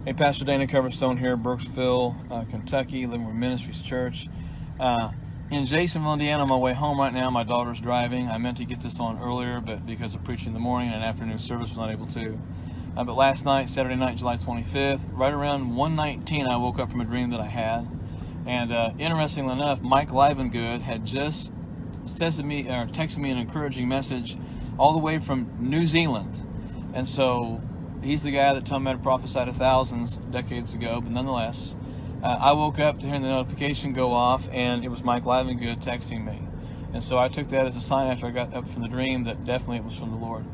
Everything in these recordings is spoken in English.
Hey, pastordanacoverstone here, Brooksville, Kentucky, Living Room Ministries Church. In Jasonville, Indiana, on my way home right now. My daughter's driving. I meant to get this on earlier, but because of preaching in the morning and afternoon service, was not able to. But last night, Saturday night, July 25th, right around 1:19, I woke up from a dream that I had. And interestingly enough, Mike Livengood had just texted me an encouraging message all the way from New Zealand. And so he's the guy that told me to prophesy to thousands decades ago, but nonetheless, I woke up to hearing the notification go off, and it was Mike Livengood texting me. And so I took that as a sign after I got up from the dream that definitely it was from the Lord.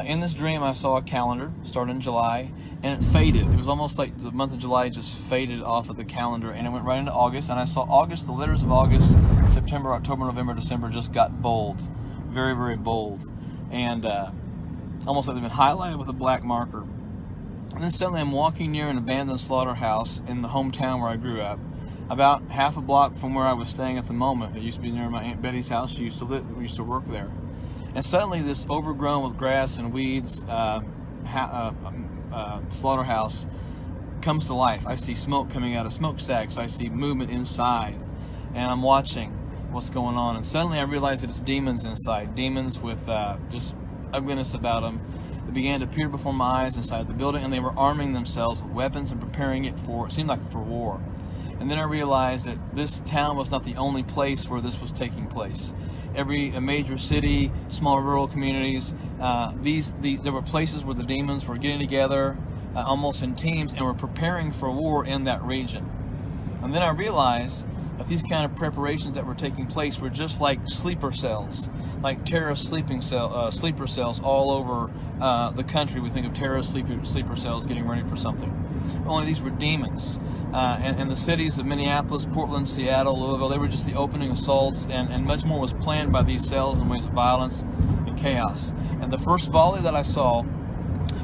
In this dream, I saw a calendar starting in July, and it faded. It was almost like the month of July just faded off of the calendar, and it went right into August. And I saw August, the letters of August, September, October, November, December just got bold, very, very bold, and almost like they've been highlighted with a black marker. And then suddenly I'm walking near an abandoned slaughterhouse in the hometown where I grew up, about half a block from where I was staying at the moment. It used to be near my Aunt Betty's house. She used to live, we used to work there. And suddenly this overgrown with grass and weeds slaughterhouse comes to life. I see smoke coming out of smokestacks. I see movement inside, and I'm watching what's going on. And suddenly I realize that it's demons inside, demons with just ugliness about them. They began to appear before my eyes inside the building, and they were arming themselves with weapons and preparing it for, it seemed like for war. And then I realized that this town was not the only place where this was taking place. Every major city, small rural communities, there were places where the demons were getting together almost in teams and were preparing for war in that region. And then I realized that these kind of preparations that were taking place were just like sleeper cells, like terrorist sleeper cells all over the country. We think of terrorist sleeper cells getting ready for something. Only these were demons. And the cities of Minneapolis, Portland, Seattle, Louisville, they were just the opening assaults, and much more was planned by these cells in ways of violence and chaos. And the first volley that I saw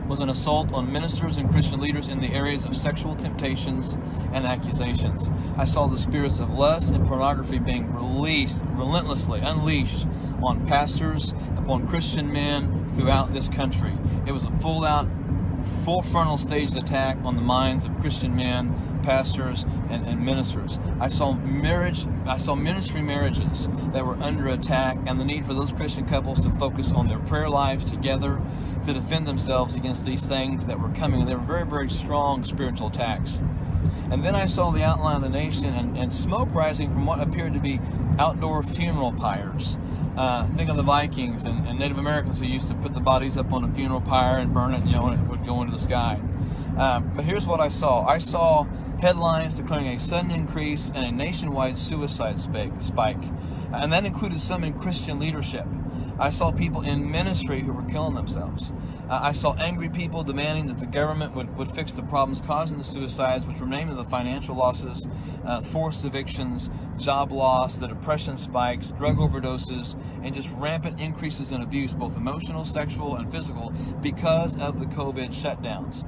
was an assault on ministers and Christian leaders in the areas of sexual temptations and accusations. I saw the spirits of lust and pornography being released, relentlessly unleashed on pastors, upon Christian men throughout this country. It was a full frontal staged attack on the minds of Christian men, pastors, and ministers. I saw ministry marriages that were under attack, and the need for those Christian couples to focus on their prayer lives together to defend themselves against these things that were coming. And they were very, very strong spiritual attacks. And then I saw the outline of the nation and smoke rising from what appeared to be outdoor funeral pyres. Think of the Vikings and Native Americans who used to put the bodies up on a funeral pyre and burn it, and it would go into the sky. But here's what I saw. I saw headlines declaring a sudden increase and a nationwide suicide spike. And that included some in Christian leadership. I saw people in ministry who were killing themselves. I saw angry people demanding that the government would fix the problems causing the suicides, which were namely the financial losses, forced evictions, job loss, the depression spikes, drug overdoses, and just rampant increases in abuse, both emotional, sexual, and physical, because of the COVID shutdowns.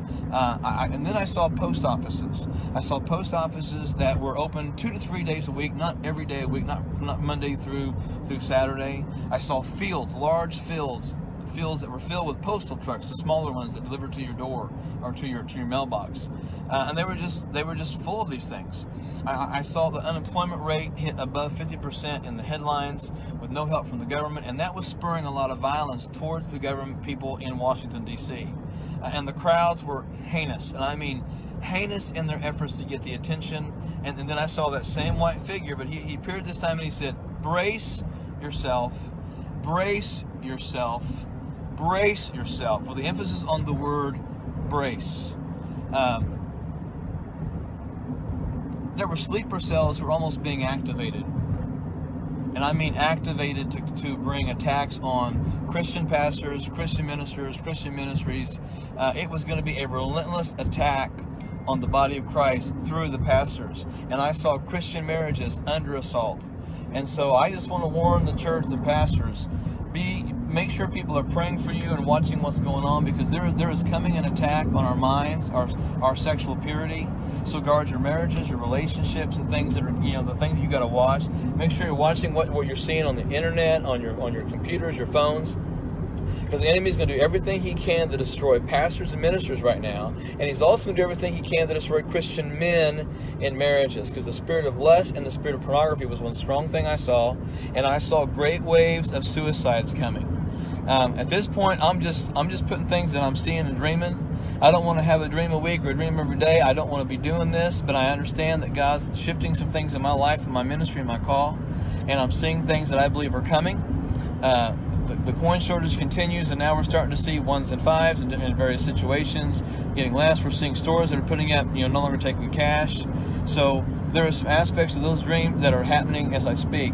And then I saw post offices. I saw post offices that were open 2 to 3 days a week, not every day a week, not Monday through Saturday. I saw fields, large fields that were filled with postal trucks, the smaller ones that deliver to your door or to your mailbox, and they were just full of these things. I saw the unemployment rate hit above 50% in the headlines with no help from the government, and that was spurring a lot of violence towards the government people in Washington, D.C. And the crowds were heinous, and I mean heinous in their efforts to get the attention. And then I saw that same white figure, but he appeared this time and he said, "Brace yourself, brace yourself, brace yourself," with the emphasis on the word brace. There were sleeper cells who were almost being activated. And I mean activated to bring attacks on Christian pastors, Christian ministers, Christian ministries. It was going to be a relentless attack on the body of Christ through the pastors. And I saw Christian marriages under assault. And so I just want to warn the church, the pastors, make sure people are praying for you and watching what's going on, because there is coming an attack on our minds, our sexual purity. So guard your marriages, your relationships, the things that are, the things you got to watch. Make sure you're watching what you're seeing on the internet, on your computers, your phones. Because the enemy's going to do everything he can to destroy pastors and ministers right now. And he's also going to do everything he can to destroy Christian men in marriages. Because the spirit of lust and the spirit of pornography was one strong thing I saw. And I saw great waves of suicides coming. At this point, I'm just putting things that I'm seeing and dreaming. I don't want to have a dream a week or a dream every day. I don't want to be doing this. But I understand that God's shifting some things in my life, in my ministry, and my call. And I'm seeing things that I believe are coming. The coin shortage continues, and now we're starting to see 1s and 5s in various situations getting less. We're seeing stores that are putting up, no longer taking cash. So there are some aspects of those dreams that are happening as I speak.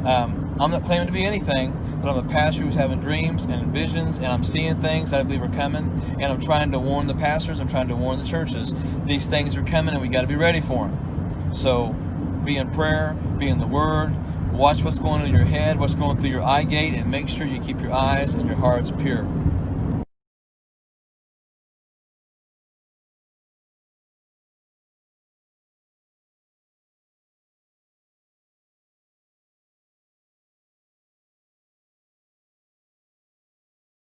I'm not claiming to be anything, but I'm a pastor who's having dreams and visions, and I'm seeing things that I believe are coming, and I'm trying to warn the pastors, I'm trying to warn the churches. These things are coming, and we got to be ready for them. So be in prayer, be in the Word. Watch what's going on in your head, what's going through your eye gate, and make sure you keep your eyes and your hearts pure.